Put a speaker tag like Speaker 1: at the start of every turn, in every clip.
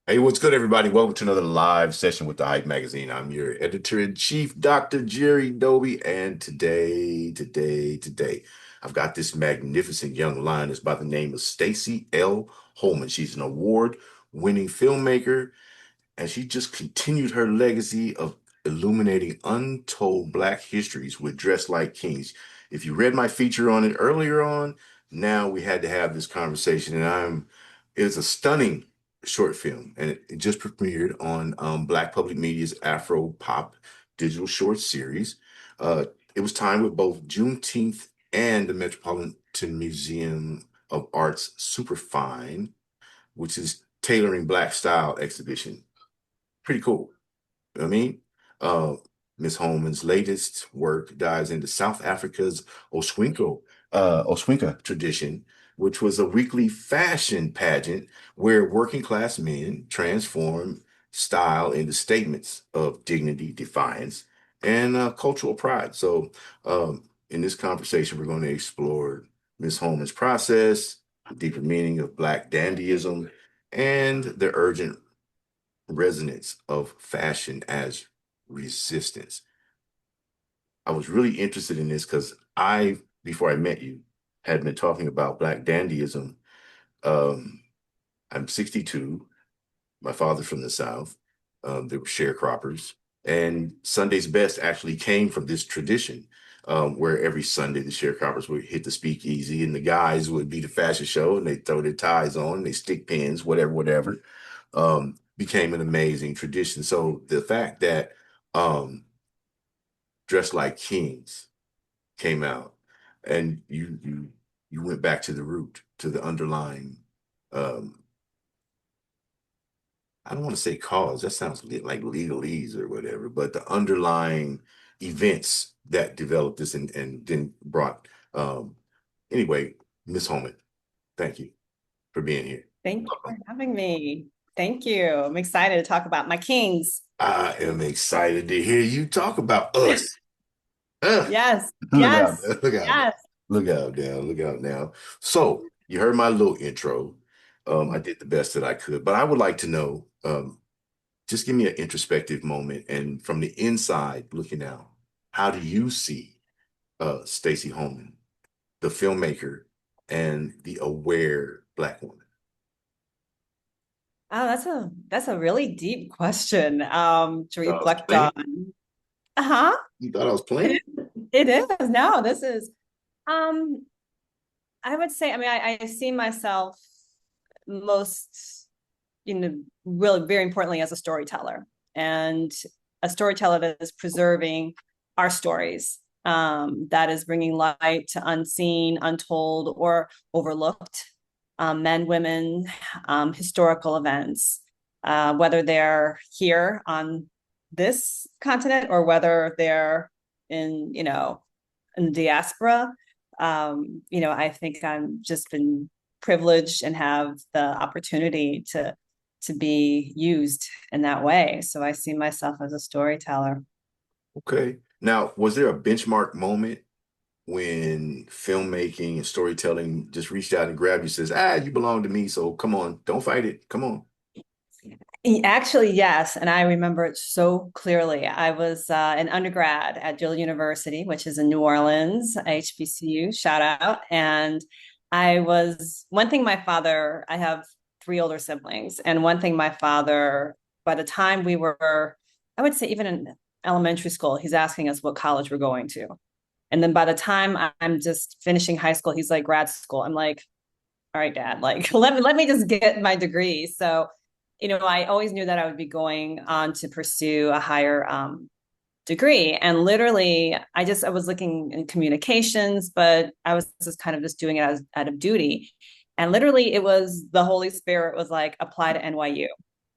Speaker 1: Hey, what's good, everybody? Welcome to another live session with the Hype Magazine. I'm your editor-in-chief, Dr. Jerry Doby, and today, I've got this magnificent young lioness by the name of Stacey L. Holman. She's an award-winning filmmaker, and she just continued her legacy of illuminating untold Black histories with Dress Like Kings. If you read my feature on it earlier on, now we had to have this conversation, and it's a stunning short film, and it just premiered on Black Public Media's AfroPoP digital short series. Uh, it was timed with both Juneteenth and the Metropolitan Museum of Art's Superfine, which is Tailoring Black Style exhibition. Pretty cool. I mean, uh, Miss Holman's latest work dives into South Africa's Oswinka tradition, which was a weekly fashion pageant where working class men transform style into statements of dignity, defiance, and cultural pride. So, in this conversation, we're going to explore Miss Holman's process, the deeper meaning of Black dandyism, and the urgent resonance of fashion as resistance. I was really interested in this because before I met you, had been talking about Black dandyism. Um, I'm 62. My father's from the South. They were sharecroppers. And Sunday's Best actually came from this tradition, where every Sunday the sharecroppers would hit the speakeasy and the guys would be the fashion show and they throw their ties on, they stick pins, whatever, became an amazing tradition. So the fact that um, Dress Like Kings came out and you went back to the root, to the underlying, um, I don't want to say cause, that sounds like legalese or whatever, but the underlying events that developed this and then brought, um, anyway, Miss Holman, thank you for being here.
Speaker 2: Thank you for
Speaker 1: Welcome.
Speaker 2: having me. Thank you. I'm excited to talk about my kings.
Speaker 1: I am excited to hear you talk about us.
Speaker 2: Yes,
Speaker 1: Look out,
Speaker 2: yes,
Speaker 1: look out,
Speaker 2: yes.
Speaker 1: look out now, look out now. So you heard my little intro. I did the best that I could, but I would like to know, just give me an introspective moment and from the inside looking out, how do you see Stacey Holman, the filmmaker and the aware Black woman?
Speaker 2: Oh, that's a really deep question to
Speaker 1: Thought I was
Speaker 2: reflect
Speaker 1: playing?
Speaker 2: on. Uh-huh.
Speaker 1: You thought I was
Speaker 2: It
Speaker 1: playing?
Speaker 2: is. It is. No, this is um I would say, I mean, I see myself most, really very importantly as a storyteller and a storyteller that is preserving our stories, that is bringing light to unseen, untold, or overlooked men, women, historical events, whether they're here on this continent or whether they're in the diaspora. I think I'm just been privileged and have the opportunity to be used in that way. So I see myself as a storyteller.
Speaker 1: Okay. Now, was there a benchmark moment when filmmaking and storytelling just reached out and grabbed you, says, you belong to me, so come on, don't fight it. Come on.
Speaker 2: Actually, yes. And I remember it so clearly. I was an undergrad at Dillard University, which is in New Orleans, HBCU, shout out. And one thing I have three older siblings. And one thing my father, by the time we were, I would say even in elementary school, he's asking us what college we're going to. And then by the time I'm just finishing high school, he's like, grad school. I'm like, all right, dad, like let me just get my degree. So, I always knew that I would be going on to pursue a higher degree. And literally, I was looking in communications, but I was just kind of just doing it out of duty. And literally, it was the Holy Spirit was like, apply to NYU.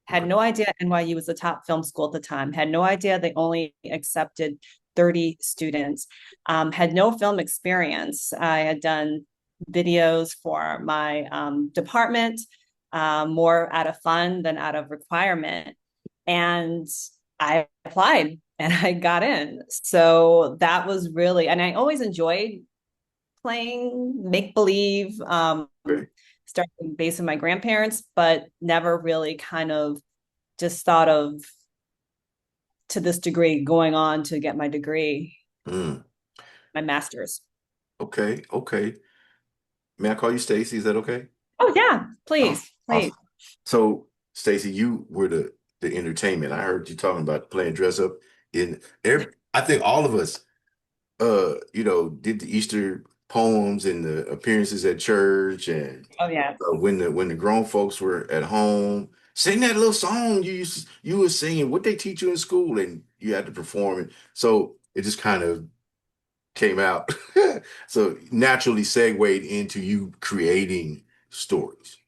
Speaker 2: Had
Speaker 1: Okay.
Speaker 2: no idea NYU was the top film school at the time. Had no idea they only accepted 30 students. Had no film experience. I had done videos for my department, more out of fun than out of requirement. And I applied and I got in. So that was really, and I always enjoyed playing make believe.
Speaker 1: Okay.
Speaker 2: starting based on my grandparents, but never really kind of just thought of to this degree going on to get my degree,
Speaker 1: Mm,
Speaker 2: my master's.
Speaker 1: okay, okay. May I call you Stacey? Is that okay?
Speaker 2: Oh yeah,
Speaker 1: Oh,
Speaker 2: please, please.
Speaker 1: awesome. So, Stacey, you were the entertainment. I heard you talking about playing dress up in every. I think all of us, did the Easter poems and the appearances at church, and
Speaker 2: Oh yeah.
Speaker 1: when the grown folks were at home, sing that little song you were singing. What they teach you in school, and you had to perform it. So it just kind of came out. So naturally segued into you creating stories.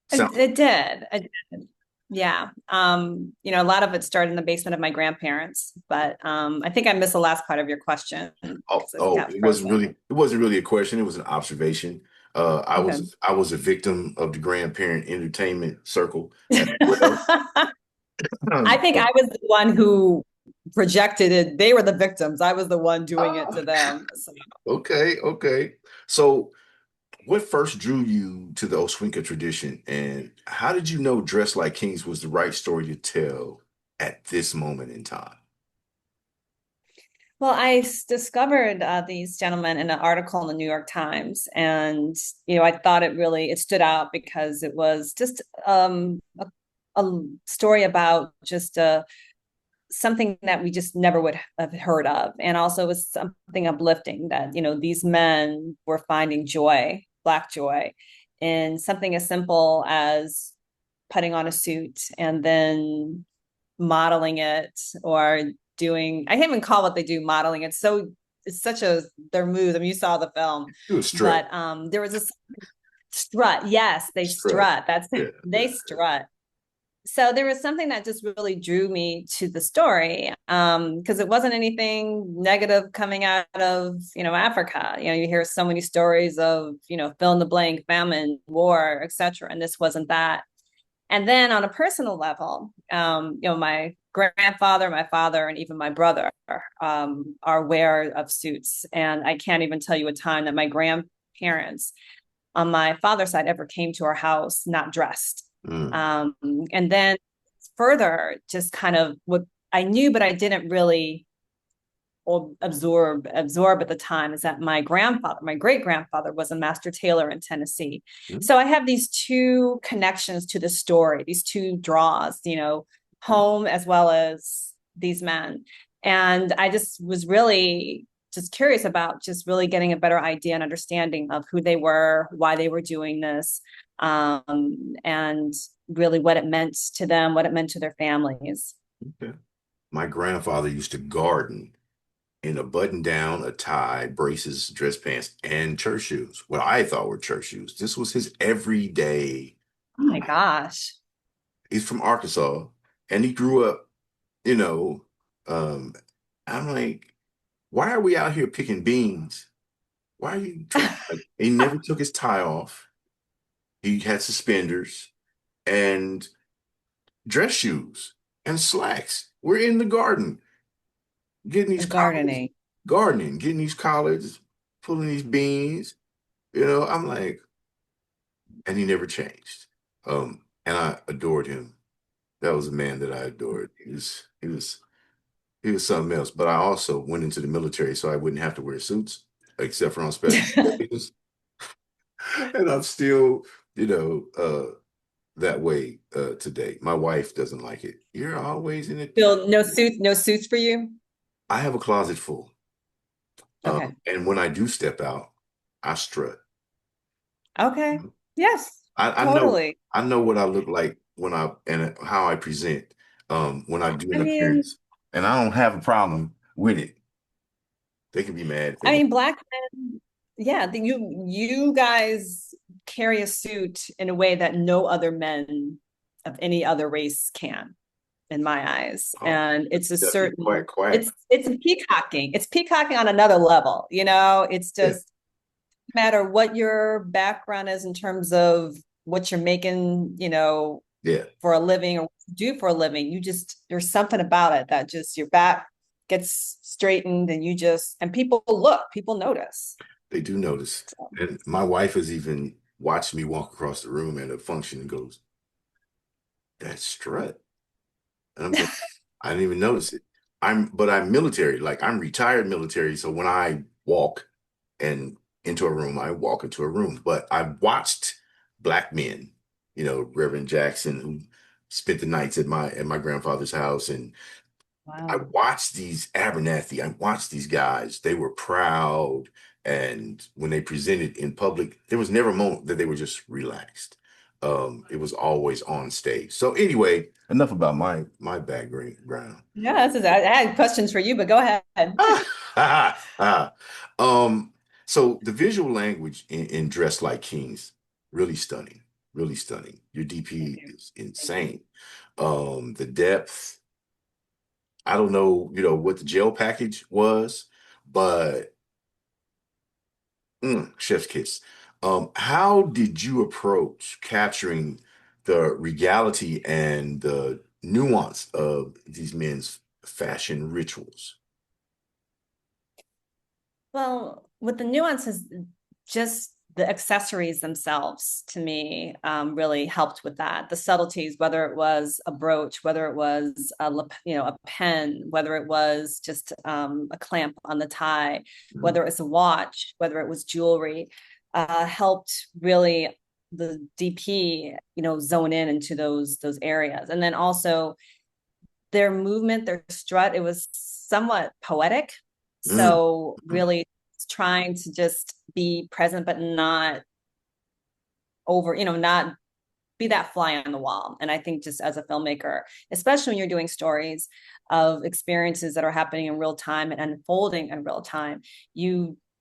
Speaker 1: Sound
Speaker 2: It did. It did. Yeah. A lot of it started in the basement of my grandparents, but I think I missed the last part of your question
Speaker 1: oh,
Speaker 2: because I
Speaker 1: oh,
Speaker 2: got frozen.
Speaker 1: it wasn't really a question, it was an observation. I
Speaker 2: Okay.
Speaker 1: was I was a victim of the grandparent entertainment circle as well.
Speaker 2: I think I was the one who projected it. They were the victims. I was the one doing it
Speaker 1: Ah,
Speaker 2: to them. So,
Speaker 1: okay, okay. So what first drew you to the Oswinka tradition, and how did you know Dress Like Kings was the right story to tell at this moment in time?
Speaker 2: well, I discovered these gentlemen in an article in the New York Times, and I thought it stood out because it was just a story about just something that we just never would have heard of, and also it was something uplifting that these men were finding joy, black joy, in something as simple as putting on a suit and then modeling it or doing I can't even call what they do modeling. It's such a their move. I mean, you saw the film,
Speaker 1: It was strut,
Speaker 2: but there was this strut. Yes, they
Speaker 1: strut.
Speaker 2: strut. That's
Speaker 1: Yeah,
Speaker 2: they
Speaker 1: yeah.
Speaker 2: strut. So there was something that just really drew me to the story, because it wasn't anything negative coming out of Africa. You hear so many stories of fill in the blank, famine, war, etc., and this wasn't that. And then on a personal level, my grandfather, my father, and even my brother are aware of suits. And I can't even tell you a time that my grandparents on my father's side ever came to our house not dressed.
Speaker 1: Mm,
Speaker 2: Um, and then further, just kind of what I knew, but I didn't really absorb at the time is that my grandfather, my great grandfather, was a master tailor in Tennessee.
Speaker 1: mm,
Speaker 2: So I have these two connections to the story, these two draws, home as well as these men. And I just was really just curious about just really getting a better idea and understanding of who they were, why they were doing this, and really what it meant to them, what it meant to their families.
Speaker 1: okay. My grandfather used to garden in a button down, a tie, braces, dress pants, and church shoes. What I thought were church shoes. This was his everyday
Speaker 2: Oh my
Speaker 1: life.
Speaker 2: gosh.
Speaker 1: He's from Arkansas, and he grew up, you know. Um, I'm like, why are we out here picking beans? Why are you trying? Like, he never took his tie off. He had suspenders and dress shoes and slacks. We're in the garden getting these collards,
Speaker 2: Gardening.
Speaker 1: gardening, getting these collards, pulling these beans. I'm like, and he never changed. And I adored him. That was a man that I adored. He was something else. But I also went into the military so I wouldn't have to wear suits except for on special occasions. And I'm still, you know, that way today. My wife doesn't like it. You're always in it.
Speaker 2: Bill, no suits for you?
Speaker 1: I have a closet full.
Speaker 2: Okay.
Speaker 1: And when I do step out, I strut.
Speaker 2: Okay. Yes,
Speaker 1: I know
Speaker 2: totally.
Speaker 1: I know what I look like when I and how I present when I do
Speaker 2: I
Speaker 1: an
Speaker 2: mean,
Speaker 1: appearance, and I don't have a problem with it. They can be mad if they
Speaker 2: I
Speaker 1: want.
Speaker 2: mean, black men, yeah, you guys carry a suit in a way that no other men of any other race can, in my eyes.
Speaker 1: Oh,
Speaker 2: And it's a
Speaker 1: definitely quack
Speaker 2: certain,
Speaker 1: quack.
Speaker 2: it's a peacocking. It's peacocking on another level, It's
Speaker 1: Yeah,
Speaker 2: just no matter what your background is in terms of what you're making,
Speaker 1: yeah.
Speaker 2: for a living or what you do for a living, there's something about it that just your back gets straightened and and people notice.
Speaker 1: They do notice.
Speaker 2: So,
Speaker 1: And my wife is even. watched me walk across the room at a function and goes, "That's strut." And I'm thinking, I didn't even notice it. But I'm military, like I'm retired military. So when I walk and into a room, I walk into a room. But I watched black men, Reverend Jackson, who spent the nights at my grandfather's house, and I
Speaker 2: Wow.
Speaker 1: watched these Abernathy. I watched these guys. They were proud, and when they presented in public, there was never a moment that they were just relaxed. It was always on stage. So anyway, enough about my background.
Speaker 2: Yeah, I had questions for you, but go ahead.
Speaker 1: Ah. Um, so the visual language in Dress Like Kings, really stunning, really stunning. Your
Speaker 2: Thank
Speaker 1: DP
Speaker 2: you.
Speaker 1: is
Speaker 2: Thank you.
Speaker 1: insane. The depth, I don't know, what the gel package was, but chef's kiss. How did you approach capturing the regality and the nuance of these men's fashion rituals?
Speaker 2: Well, with the nuances, just the accessories themselves to me really helped with that. The subtleties, whether it was a brooch, whether it was a pen, whether it was just a clamp on the tie,
Speaker 1: Mm,
Speaker 2: whether it's a watch, whether it was jewelry, helped really the DP, zone in into those areas. And then also their movement, their strut, it was somewhat poetic.
Speaker 1: mm,
Speaker 2: So
Speaker 1: mm,
Speaker 2: really trying to just be present, but not over, not be that fly on the wall. And I think just as a filmmaker, especially when you're doing stories of experiences that are happening in real time and unfolding in real time,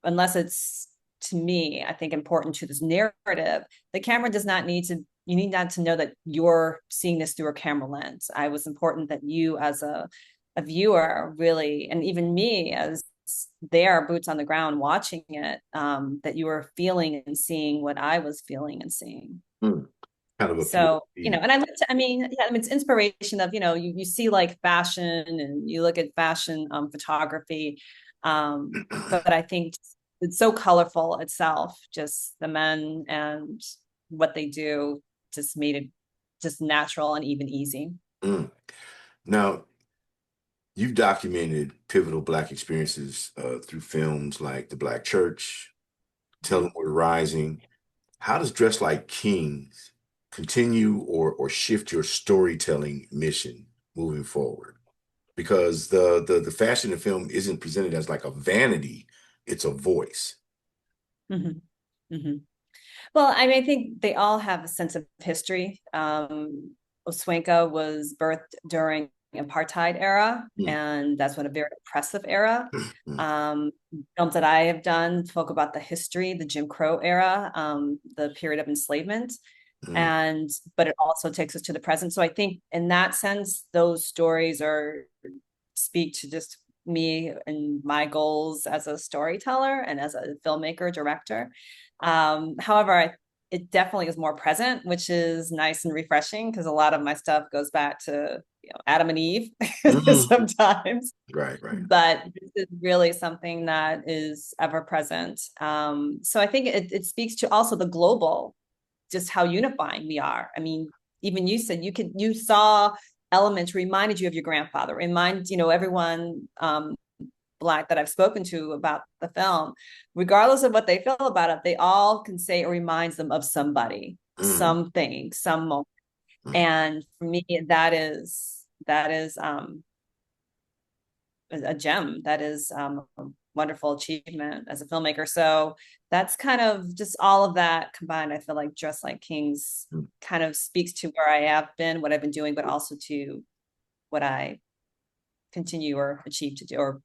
Speaker 2: unless it's to me, I think important to this narrative, the camera does not need to, you need not to know that you're seeing this through a camera lens. I was important that you as a viewer really, and even me as there, boots on the ground watching it, that you were feeling and seeing what I was feeling and seeing.
Speaker 1: mm. Kind of a
Speaker 2: So,
Speaker 1: POV.
Speaker 2: and it's inspiration of, you see like fashion and you look at fashion photography. But I think it's so colorful itself, just the men and what they do just made it just natural and even easy.
Speaker 1: Mm. Now, you've documented pivotal Black experiences through films like The Black Church, Tell
Speaker 2: Mhm.
Speaker 1: Them We're Rising. How does Dress Like Kings continue or shift your storytelling mission moving forward? Because the fashion in film isn't presented as like a vanity, it's a voice.
Speaker 2: Mhm. Mhm. Well, I mean, I think they all have a sense of history. Oswenka was birthed during apartheid era,
Speaker 1: Mm,
Speaker 2: and that's what a very oppressive era.
Speaker 1: mm,
Speaker 2: Um, Films that I have done spoke about the history, the Jim Crow era, the period of enslavement,
Speaker 1: mm,
Speaker 2: and but it also takes us to the present. So I think in that sense, those stories are speak to just me and my goals as a storyteller and as a filmmaker director. However, it definitely is more present, which is nice and refreshing because a lot of my stuff goes back to Adam and Eve
Speaker 1: mm.
Speaker 2: sometimes.
Speaker 1: Right, right.
Speaker 2: But this is really something that is ever present. So I think it speaks to also the global, just how unifying we are. I mean, even you said you saw elements reminded you of your grandfather, remind everyone Black that I've spoken to about the film, regardless of what they feel about it, they all can say it reminds them of somebody,
Speaker 1: Mm,
Speaker 2: something, some moment.
Speaker 1: mm,
Speaker 2: And for me, that is a gem. That is a wonderful achievement as a filmmaker. So that's kind of just all of that combined. I feel like Dress Like Kings
Speaker 1: mm,
Speaker 2: kind of speaks to where I have been, what I've been doing, but also to what I continue or achieve to do or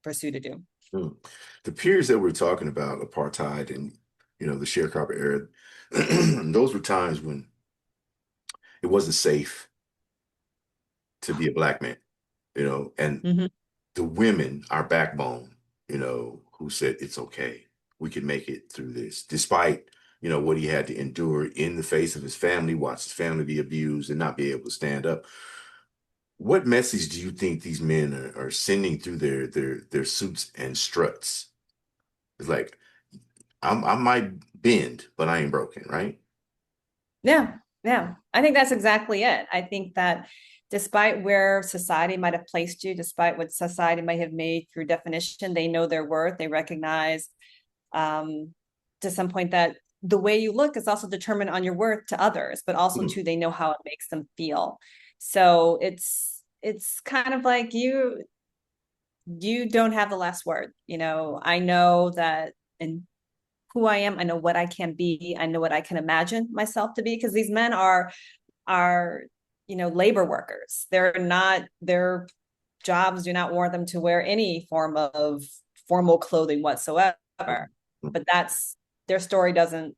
Speaker 2: pursue to do.
Speaker 1: mm. The periods that we're talking about, apartheid and the sharecropper era, those were times when it wasn't safe to be a Black man, and
Speaker 2: Mm-hmm.
Speaker 1: the women, our backbone, who said it's okay. We can make it through this, despite, what he had to endure in the face of his family, watch his family be abused and not be able to stand up. What message do you think these men are sending through their suits and struts? It's like I might bend, but I ain't broken, right?
Speaker 2: Yeah, yeah. I think that's exactly it. I think that despite where society might have placed you, despite what society might have made through definition, they know their worth. They recognize um, to some point that the way you look is also determined on your worth to others, but also
Speaker 1: Mm,
Speaker 2: too, they know how it makes them feel. So it's kind of like you don't have the last word. I know that and who I am, I know what I can be, I know what I can imagine myself to be, because these men are labor workers. They're not their jobs do not warrant them to wear any form of formal clothing whatsoever.
Speaker 1: mm,
Speaker 2: But that's their story doesn't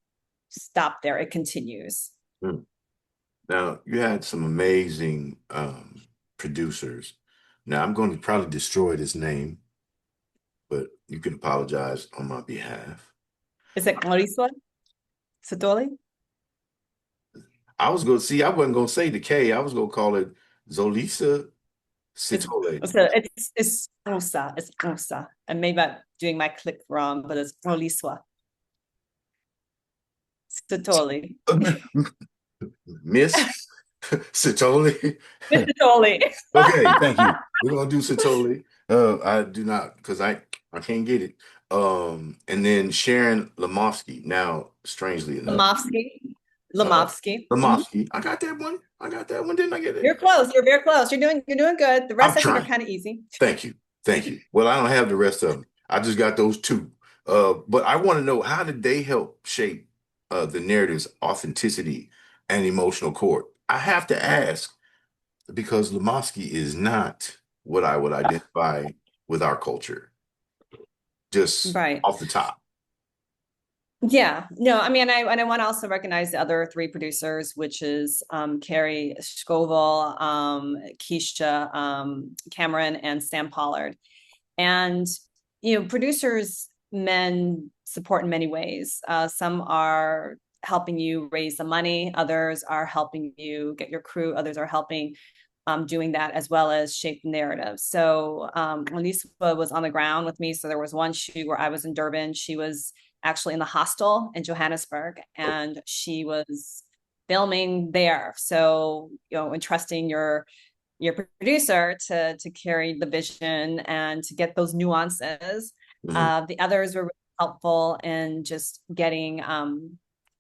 Speaker 2: stop there. It continues.
Speaker 1: mm. Now, you had some amazing producers. Now, I'm going to probably destroy this name, but you can apologize on my behalf.
Speaker 2: Is it Mauricio Sotoli?
Speaker 1: I was going to see, I wasn't going to say the K. I was going to call it Zolisa
Speaker 2: It's
Speaker 1: Sitole.
Speaker 2: it's Rosa. It's Rosa. And maybe I'm doing my click wrong, but it's Mauricio Sotoli.
Speaker 1: Miss Sitole.
Speaker 2: Mr. Sotoli.
Speaker 1: Okay, thank you. We're gonna do Sitole. I do not because I can't get it. And then Sharon Lamofsky. Now, strangely enough,
Speaker 2: Lamofsky.
Speaker 1: uh,
Speaker 2: Lamofsky. Mhm.
Speaker 1: Lamofsky. I got that one. I got that one. Didn't I get it?
Speaker 2: You're close. You're very close. You're doing good. The
Speaker 1: I'm
Speaker 2: rest I think are
Speaker 1: trying.
Speaker 2: kind of easy.
Speaker 1: Thank you. Thank you. Well, I don't have the rest of them. I just got those two. But I want to know how did they help shape the narrative's authenticity and emotional core? I have to ask because Lamofsky is not what I would identify with our culture, just
Speaker 2: Right.
Speaker 1: off the top.
Speaker 2: Yeah. No, I mean, I want to also recognize the other three producers, which is Carrie Scoville, Keisha Cameron, and Sam Pollard. And producers men support in many ways. Some are helping you raise the money, others are helping you get your crew, others are helping doing that as well as shape the narrative. So Lisa was on the ground with me. So there was one shoot where I was in Durban. She was actually in the hostel in Johannesburg, and she was filming there. So entrusting your producer to carry the vision and to get those nuances.
Speaker 1: Mhm.
Speaker 2: The others were really helpful in just getting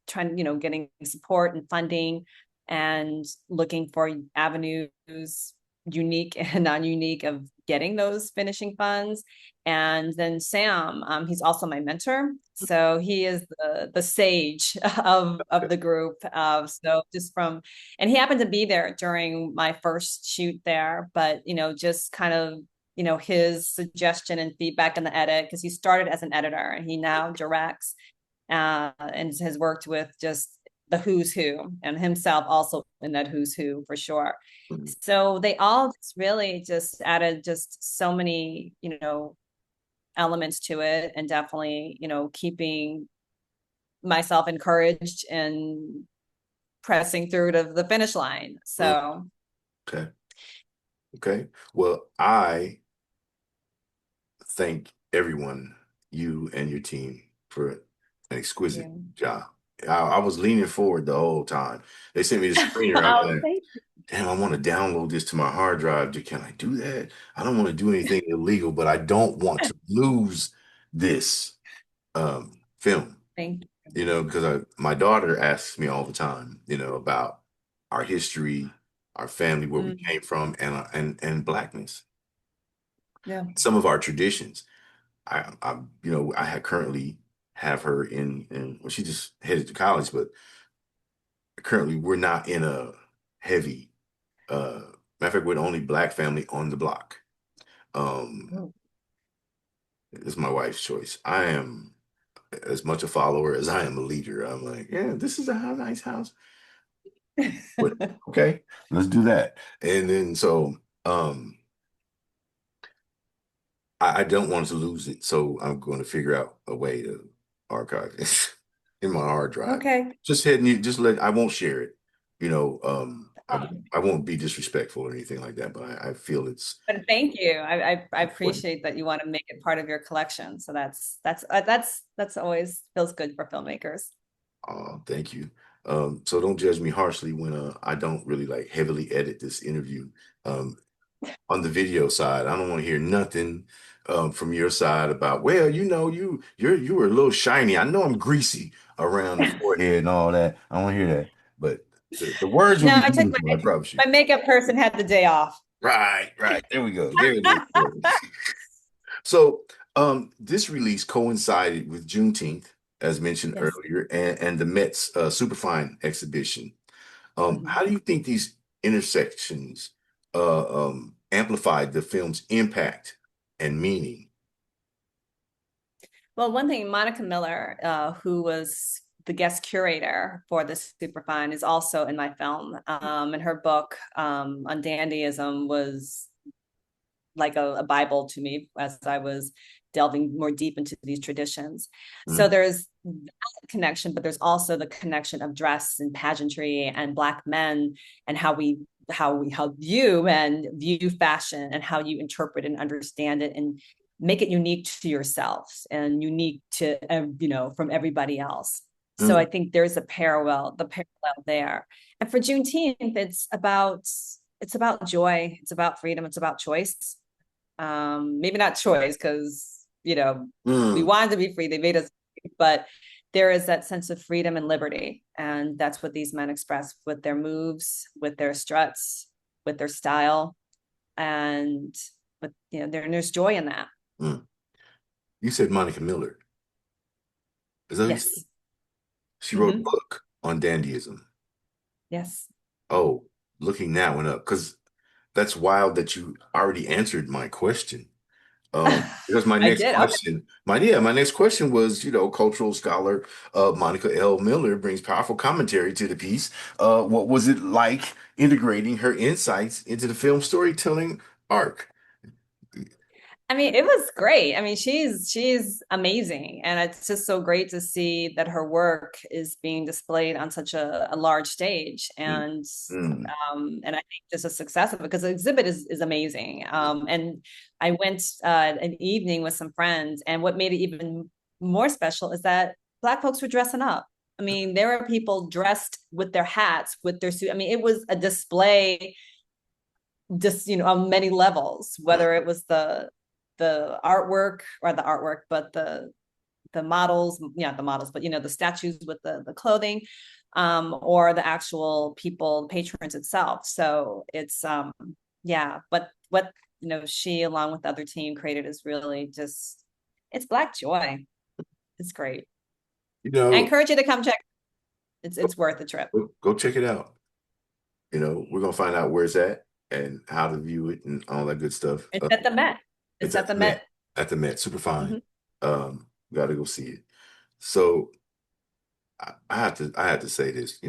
Speaker 2: getting support and funding and looking for avenues, unique and non-unique, of getting those finishing funds. And then Sam, he's also my mentor, so he is the sage of the group. So just from and he happened to be there during my first shoot there, but just kind of his suggestion and feedback in the edit, because he started as an editor and he now directs and has worked with just the who's who, and himself also in that who's who for sure.
Speaker 1: Mhm.
Speaker 2: So they all just really just added just so many elements to it, and definitely keeping myself encouraged and pressing through to the finish line.
Speaker 1: Mhm.
Speaker 2: So
Speaker 1: Okay. Okay. Well, I thank everyone, you and your team, for an exquisite
Speaker 2: yeah.
Speaker 1: job. I was leaning forward the whole time. They sent me the screener. I'm
Speaker 2: Oh,
Speaker 1: like,
Speaker 2: thank
Speaker 1: damn, I want to download this to my hard drive. Can I do that? I don't want to do anything illegal, but I don't want to lose this film,
Speaker 2: thank
Speaker 1: because my daughter asks me all the time, about our history, our family, where we
Speaker 2: you.
Speaker 1: came from, and blackness,
Speaker 2: Yeah.
Speaker 1: some of our traditions. I had currently have her well, she just headed to college, but currently we're not in a heavy, matter of fact, we're the only black family on the block. Um,
Speaker 2: Oh.
Speaker 1: it's my wife's choice. I am as much a follower as I am a leader. I'm like, yeah, this is a nice house. But okay, let's do that. And then so I don't want to lose it. So I'm going to figure out a way to archive it in my hard drive.
Speaker 2: Okay.
Speaker 1: Just let I won't share it. You know, um I won't be disrespectful or anything like that, but I feel it's
Speaker 2: But thank you. I
Speaker 1: important.
Speaker 2: appreciate that you want to make it part of your collection. So that's always feels good for filmmakers.
Speaker 1: Thank you. So don't judge me harshly when I don't really like heavily edit this interview. Um, on the video side, I don't want to hear nothing from your side about, well, you were a little shiny. I know I'm greasy around the forehead and all that. I don't want to hear that. But the words will
Speaker 2: No,
Speaker 1: be
Speaker 2: I took
Speaker 1: beautiful, I promise you.
Speaker 2: my makeup person had the day off.
Speaker 1: Right, right. There we go. There it is. So, this release coincided with Juneteenth, as mentioned
Speaker 2: Yes.
Speaker 1: earlier, and the Met's Superfine exhibition.
Speaker 2: Mhm.
Speaker 1: How do you think these intersections amplified the film's impact and meaning?
Speaker 2: Well, one thing, Monica Miller, who was the guest curator for the Superfine, is also in my film. And her book on dandyism was like a Bible to me as I was delving more deep into these traditions. So
Speaker 1: Mm,
Speaker 2: there's that connection, but there's also the connection of dress and pageantry and Black men and how view and view fashion and how you interpret and understand it and make it unique to yourself and unique to from everybody else. So I
Speaker 1: mm,
Speaker 2: think there's the parallel there. And for Juneteenth, it's about joy, it's about freedom, it's about choice. Maybe not choice because we
Speaker 1: mm,
Speaker 2: wanted to be free, they made us free, but there is that sense of freedom and liberty, and that's what these men express with their moves, with their struts, with their style, and but there's joy in that.
Speaker 1: mm. You said Monica Miller. Is that what you said?
Speaker 2: Yes.
Speaker 1: She wrote a
Speaker 2: Hmm.
Speaker 1: book on dandyism.
Speaker 2: Yes.
Speaker 1: Oh, looking that one up, because that's wild that you already answered my question. Because my
Speaker 2: I
Speaker 1: next
Speaker 2: did. Okay.
Speaker 1: question, my next question was, cultural scholar Monica L. Miller brings powerful commentary to the piece. What was it like integrating her insights into the film storytelling arc?
Speaker 2: I mean, it was great. I mean, she's amazing, and it's just so great to see that her work is being displayed on such a large stage,
Speaker 1: Mm, mm,
Speaker 2: and I think just a success of it because the exhibit is amazing. And I went an evening with some friends, and what made it even more special is that Black folks were dressing up. I mean, there were people dressed with their hats, with their suit. I mean, it was a display just on many levels, whether
Speaker 1: mm,
Speaker 2: it was the artwork or the artwork, but the models, yeah, the models, but the statues with the clothing, or the actual people, patrons itself. So it's yeah, but what she along with the other team created is really just it's Black joy. It's great.
Speaker 1: you
Speaker 2: I
Speaker 1: know,
Speaker 2: encourage you to come check. It's worth the trip.
Speaker 1: go check it out. We're gonna find out where it's at and how to view it and all that good stuff.
Speaker 2: It's at the Met.
Speaker 1: It's
Speaker 2: It's
Speaker 1: at
Speaker 2: at the
Speaker 1: the Met.
Speaker 2: Met.
Speaker 1: At the Met, super fine.
Speaker 2: Mhm.
Speaker 1: Got to go see it. So I have to say this.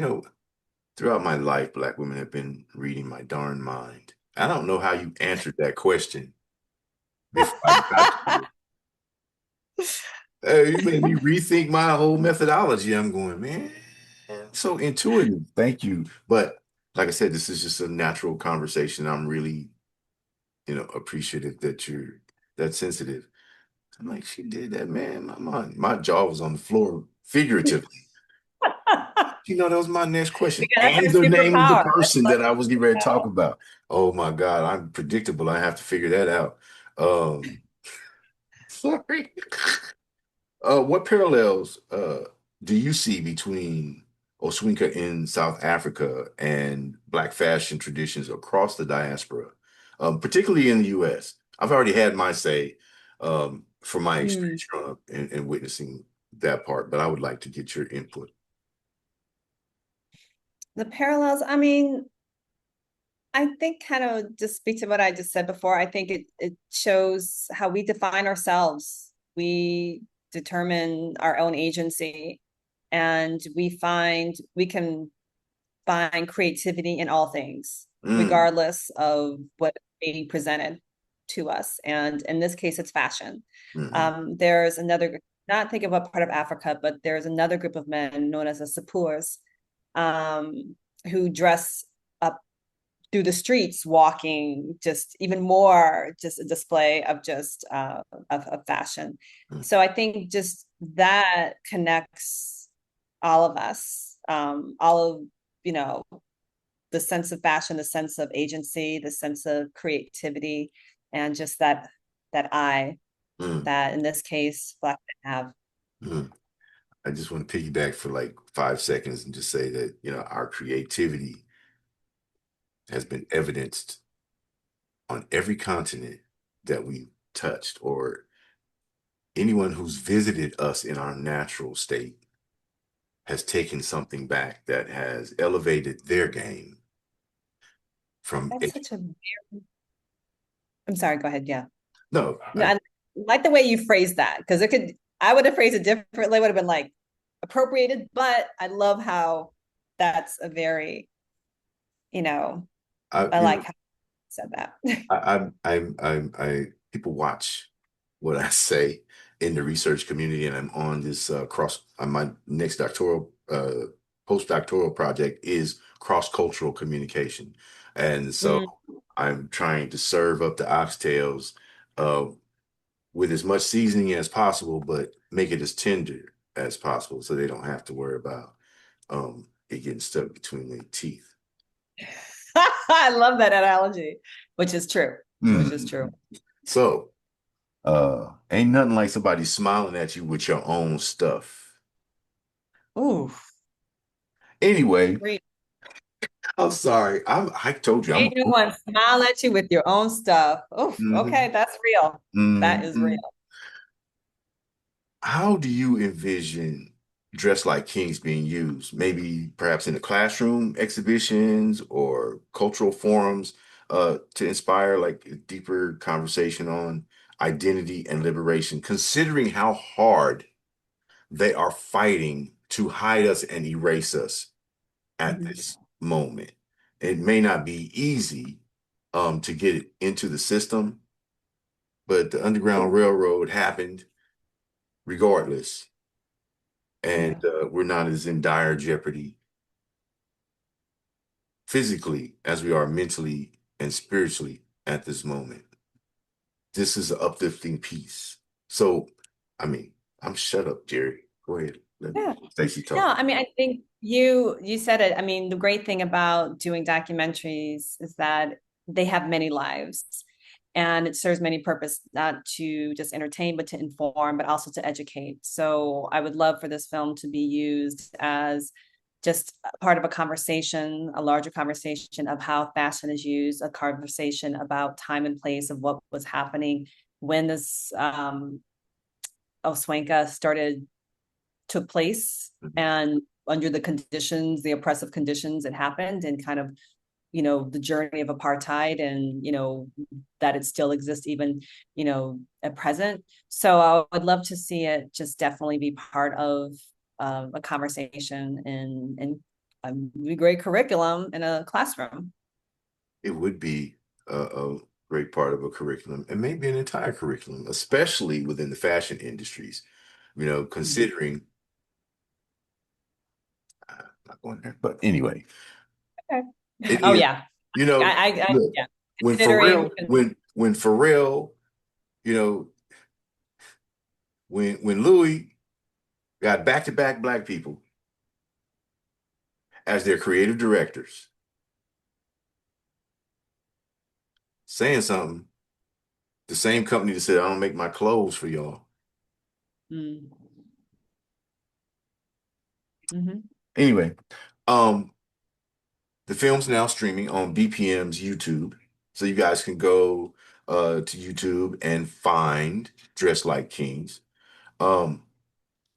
Speaker 1: Throughout my life, Black women have been reading my darn mind. I don't know how you answered that question before I got to it. You made me rethink my whole methodology. I'm going, man, so intuitive. Thank you. But like I said, this is just a natural conversation. I'm really, appreciative that you're that sensitive. I'm like, she did that, man. My jaw was on the floor figuratively. That was my next question.
Speaker 2: That's
Speaker 1: And
Speaker 2: your
Speaker 1: the name of the
Speaker 2: superpower.
Speaker 1: person that I was getting ready to talk about. Oh my God, I'm predictable. I have to figure that out. Um, sorry. What parallels do you see between Oswinka in South Africa and Black fashion traditions across the diaspora, particularly in the US? I've already had my say from my
Speaker 2: Mm.
Speaker 1: experience growing up and witnessing that part, but I would like to get your input.
Speaker 2: The parallels, I mean, I think kind of just speak to what I just said before. I think it shows how we define ourselves. We determine our own agency, and we can find creativity in all things,
Speaker 1: Mm,
Speaker 2: regardless of what being presented to us. And in this case, it's fashion.
Speaker 1: mhm,
Speaker 2: There's another, not think of what part of Africa, but there's another group of men known as the Sapurs, who dress up through the streets walking, just even more just a display of just of fashion.
Speaker 1: mm,
Speaker 2: So I think just that connects all of us, all of, you know, the sense of fashion, the sense of agency, the sense of creativity, and just that eye
Speaker 1: mm,
Speaker 2: that in this case Black men have.
Speaker 1: mm. I just want to piggyback for like 5 seconds and just say that, our creativity has been evidenced on every continent that we touched, or anyone who's visited us in our natural state has taken something back that has elevated their game from
Speaker 2: That's such a, I'm sorry, go ahead. Yeah.
Speaker 1: no,
Speaker 2: No, I like the way you phrased that because it could, I would have phrased it differently, would have been like appropriated, but I love how that's a very, you know,
Speaker 1: I
Speaker 2: I
Speaker 1: you know
Speaker 2: like how you said that.
Speaker 1: people watch what I say in the research community, and I'm on this my next postdoctoral project is cross-cultural communication. And so
Speaker 2: Mm,
Speaker 1: I'm trying to serve up the oxtails uh, with as much seasoning as possible, but make it as tender as possible so they don't have to worry about it getting stuck between their teeth.
Speaker 2: I love that analogy, which is true, which is
Speaker 1: Mm.
Speaker 2: true.
Speaker 1: So, ain't nothing like somebody smiling at you with your own stuff.
Speaker 2: Ooh,
Speaker 1: Anyway,
Speaker 2: great.
Speaker 1: I'm sorry. I told you I'm
Speaker 2: Ain't no one smile at you with your own stuff. Oof,
Speaker 1: Mhm,
Speaker 2: okay, that's real. That is real.
Speaker 1: mhm. How do you envision Dress Like Kings being used? Maybe perhaps in the classroom, exhibitions, or cultural forums, to inspire like a deeper conversation on identity and liberation, considering how hard they are fighting to hide us and erase us at
Speaker 2: Mhm.
Speaker 1: this moment. It may not be easy to get it into the system, but the Underground Railroad happened regardless, and
Speaker 2: Yeah.
Speaker 1: we're not as in dire jeopardy physically as we are mentally and spiritually at this moment. This is an uplifting piece. So, I mean, I'm shut up, Jerry. Go ahead. Let
Speaker 2: Yeah.
Speaker 1: Stacey
Speaker 2: No,
Speaker 1: talk.
Speaker 2: I mean, I think you said it. I mean, the great thing about doing documentaries is that they have many lives and it serves many purpose, not to just entertain, but to inform, but also to educate. So I would love for this film to be used as just part of a conversation, a larger conversation of how fashion is used, a conversation about time and place of what was happening when this Oswanka started took place
Speaker 1: Mhm.
Speaker 2: and under the conditions, the oppressive conditions it happened, and kind of, you know, the journey of apartheid, and you know that it still exists even, you know, at present. So I would love to see it just definitely be part of a conversation in a great curriculum in a classroom.
Speaker 1: It would be a great part of a curriculum and maybe an entire curriculum, especially within the fashion industries, considering, not going there, but anyway,
Speaker 2: Okay.
Speaker 1: it
Speaker 2: Oh
Speaker 1: is,
Speaker 2: yeah,
Speaker 1: look,
Speaker 2: yeah,
Speaker 1: when
Speaker 2: considering.
Speaker 1: Pharrell, when Pharrell, you know, when Louis got back-to-back black people as their creative directors saying something, the same company that said, I don't make my clothes for y'all.
Speaker 2: Mm. Mhm.
Speaker 1: Anyway, um, the film's now streaming on BPM's YouTube. So you guys can go to YouTube and find Dress Like Kings. Um,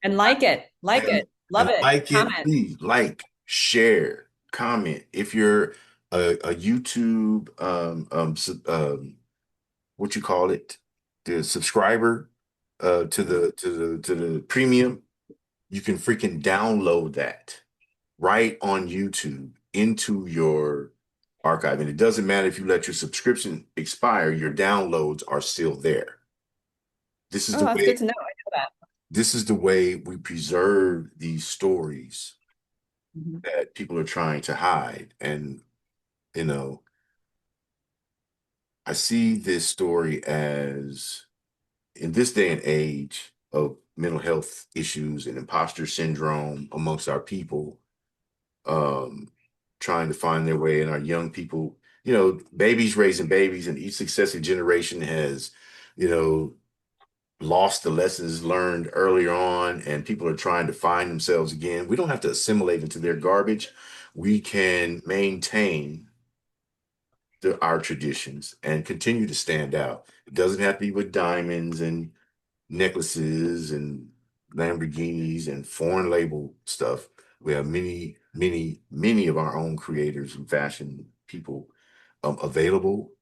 Speaker 2: And like
Speaker 1: and
Speaker 2: it, love it,
Speaker 1: like it,
Speaker 2: comment.
Speaker 1: please like, share, comment. If you're a YouTube what you call it, the subscriber to the premium, you can freaking download that right on YouTube into your archive. And it doesn't matter if you let your subscription expire, your downloads are still there. This is
Speaker 2: Oh,
Speaker 1: the
Speaker 2: that's
Speaker 1: way
Speaker 2: good to know. I know that.
Speaker 1: this is the way we preserve these stories
Speaker 2: Mhm.
Speaker 1: that people are trying to hide. And, you know, I see this story as in this day and age of mental health issues and imposter syndrome amongst our people, um, trying to find their way, and our young people, babies raising babies, and each successive generation has, you know, lost the lessons learned earlier on, and people are trying to find themselves again. We don't have to assimilate into their garbage. We can maintain our traditions and continue to stand out. It doesn't have to be with diamonds and necklaces and Lamborghinis and foreign label stuff. We have many, many, many of our own creators and fashion people available,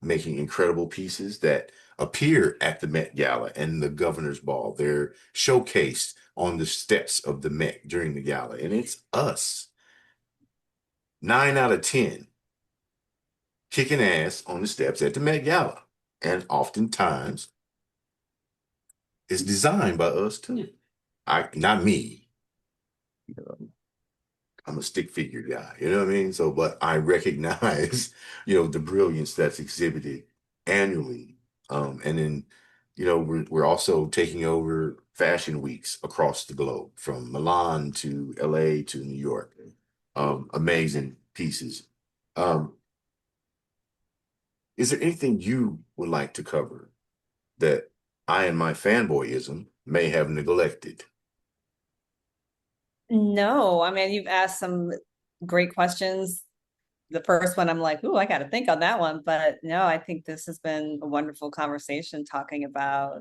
Speaker 1: making incredible pieces that appear at the Met Gala and the Governor's Ball. They're showcased on the steps of the Met during the gala, and it's us, 9 out of 10, kicking ass on the steps at the Met Gala. And oftentimes it's designed by us too. Not me. You know, I'm a stick figure guy, you know what I mean? So, but I recognize, the brilliance that's exhibited annually. And then, we're also taking over fashion weeks across the globe, from Milan to LA to New York. Amazing pieces. Um, is there anything you would like to cover that I and my fanboyism may have neglected?
Speaker 2: No, I mean, you've asked some great questions. The first one, I'm like, ooh, I got to think on that one. But no, I think this has been a wonderful conversation talking about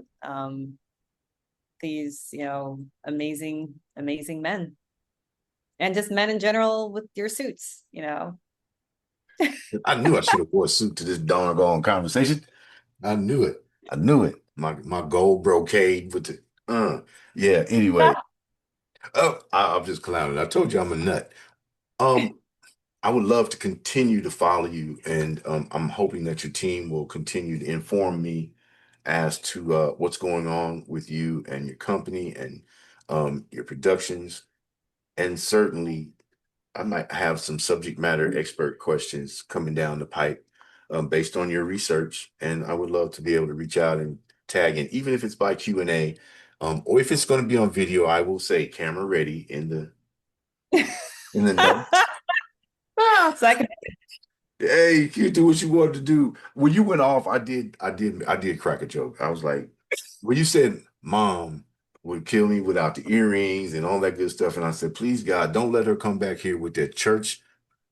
Speaker 2: these, amazing, amazing men and just men in general with your suits.
Speaker 1: I knew I should have wore a suit to this doggone conversation. I knew it. I knew it. My gold brocade with the yeah. Anyway, I'm just clowning. I told you I'm a nut. Um, I would love to continue to follow you, and I'm hoping that your team will continue to inform me as to what's going on with you and your company and your productions, and certainly I might have some subject matter expert questions coming down the pipe based on your research, and I would love to be able to reach out and tag in, even if it's by Q&A, or if it's going to be on video. I will say camera ready in the notes.
Speaker 2: So I can.
Speaker 1: Hey, you do what you wanted to do. When you went off, I did crack a joke. I was like, when you said mom would kill me without the earrings and all that good stuff, and I said, please God, don't let her come back here with that church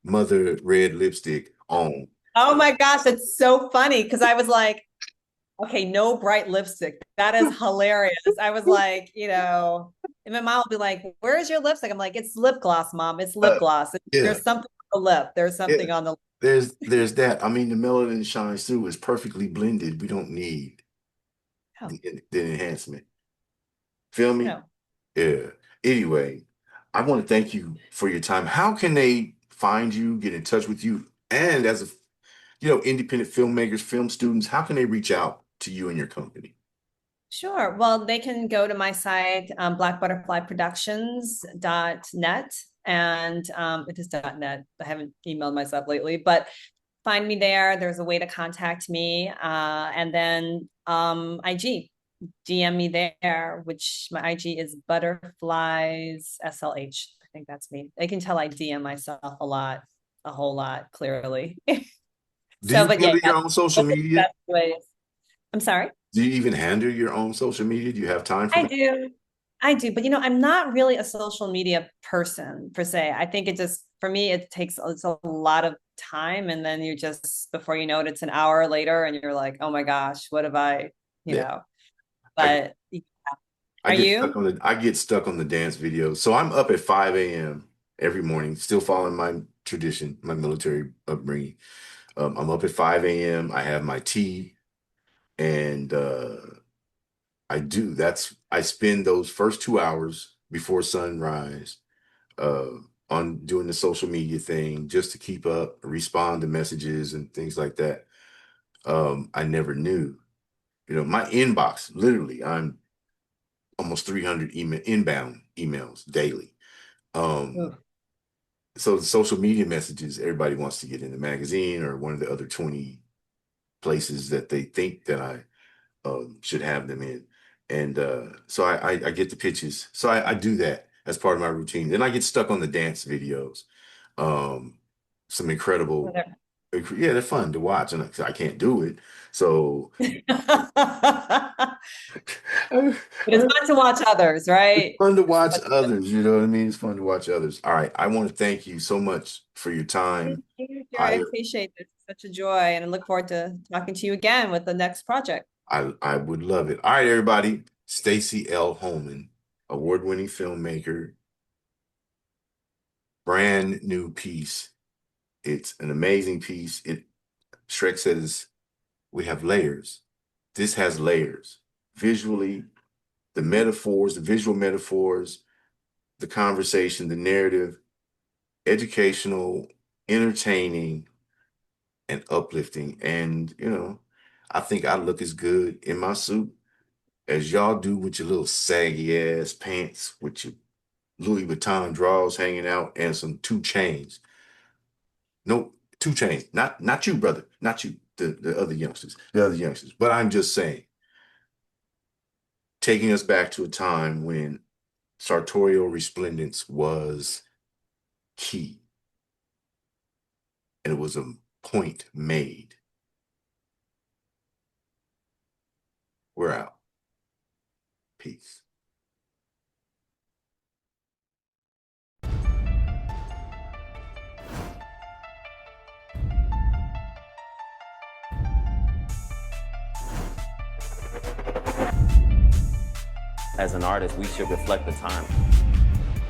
Speaker 1: mother red lipstick on.
Speaker 2: Oh my gosh, it's so funny because I was like, okay, no bright lipstick. That is hilarious. I was like, and my mom will be like, "Where's your lipstick?" I'm like, "It's lip gloss, mom. It's lip
Speaker 1: Uh,
Speaker 2: gloss.
Speaker 1: yeah,
Speaker 2: There's something on the lip. There's
Speaker 1: yeah.
Speaker 2: something on the."
Speaker 1: There's that. I mean, the melanin shines through. It's perfectly blended. We don't need
Speaker 2: Oh,
Speaker 1: the enhancement. Feel me?
Speaker 2: no.
Speaker 1: Yeah. Anyway, I want to thank you for your time. How can they find you, get in touch with you, and as a independent filmmakers, film students, how can they reach out to you and your company?
Speaker 2: Sure. Well, they can go to my site, blackbutterflyproductions.net. And it is .net. I haven't emailed myself lately, but find me there. There's a way to contact me. And then IG, DM me there, which my IG is butterflies SLH. I think that's me. They can tell I DM myself a whole lot, clearly.
Speaker 1: Do
Speaker 2: So,
Speaker 1: you
Speaker 2: but yeah,
Speaker 1: handle your own social
Speaker 2: those are the
Speaker 1: media?
Speaker 2: best ways. I'm sorry.
Speaker 1: Do you even handle your own social media? Do you have time for
Speaker 2: I
Speaker 1: that?
Speaker 2: do. I do, but I'm not really a social media person per se. I think it just for me it's a lot of time, and then you just before you know it, it's an hour later, and you're like, oh my gosh, what have I, you
Speaker 1: Yeah.
Speaker 2: know?
Speaker 1: I
Speaker 2: But
Speaker 1: I
Speaker 2: are
Speaker 1: get stuck
Speaker 2: you?
Speaker 1: on the dance videos. So I'm up at 5 a.m. every morning, still following my tradition, my military upbringing. I'm up at 5 a.m. I have my tea, and I spend those first 2 hours before sunrise uh on doing the social media thing just to keep up, respond to messages and things like that. I never knew. My inbox, literally, I'm almost 300 inbound emails daily. Um,
Speaker 2: Ooh.
Speaker 1: so the social media messages, everybody wants to get in the magazine or one of the other 20 places that they think that I should have them in. And so I get the pitches. So I do that as part of my routine. Then I get stuck on the dance videos. Some incredible, yeah, they're fun to watch, and I can't do it. So
Speaker 2: But it's fun to watch others,
Speaker 1: it's
Speaker 2: right?
Speaker 1: fun to watch others, you know what I mean? It's fun to watch others. All right. I want to thank you so much for your
Speaker 2: Thank
Speaker 1: time.
Speaker 2: you, Jerry. I
Speaker 1: I
Speaker 2: appreciate this. It's such a joy, and I look forward to talking to you again with the next project.
Speaker 1: I would love it. All right, everybody. Stacey L. Holman, award-winning filmmaker, brand new piece. It's an amazing piece. Shrek says we have layers. This has layers. Visually, the metaphors, the visual metaphors, the conversation, the narrative, educational, entertaining, and uplifting. And, I think I look as good in my suit as y'all do with your little saggy ass pants with your Louis Vuitton drawers hanging out and some 2 chains. No, 2 chains. Not you, brother. Not you. The other youngsters. The other youngsters. But I'm just saying, taking us back to a time when sartorial resplendence was key. And it was a point made. We're out. Peace.
Speaker 3: As an artist, we should reflect the time.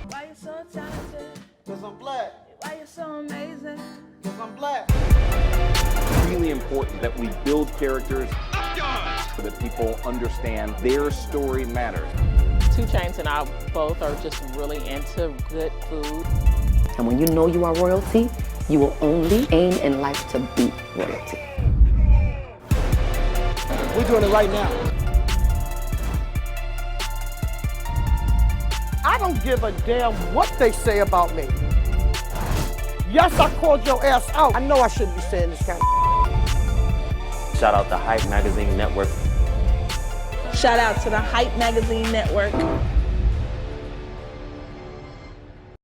Speaker 4: Why you so talented?
Speaker 5: Cause I'm black.
Speaker 4: Why you so amazing?
Speaker 5: Cause I'm black.
Speaker 3: It's really important that we build characters so that people understand their story matters.
Speaker 6: 2 Chainz and I both are just really into good food.
Speaker 7: And when you know you are royalty, you will only aim in life to be royalty.
Speaker 5: We're doing it right now. I don't give a damn what they say about me. Yes, I called your ass out. I know I shouldn't be saying this kind of.
Speaker 3: Shout out to Hype Magazine Network.
Speaker 4: Shout out to the Hype Magazine Network.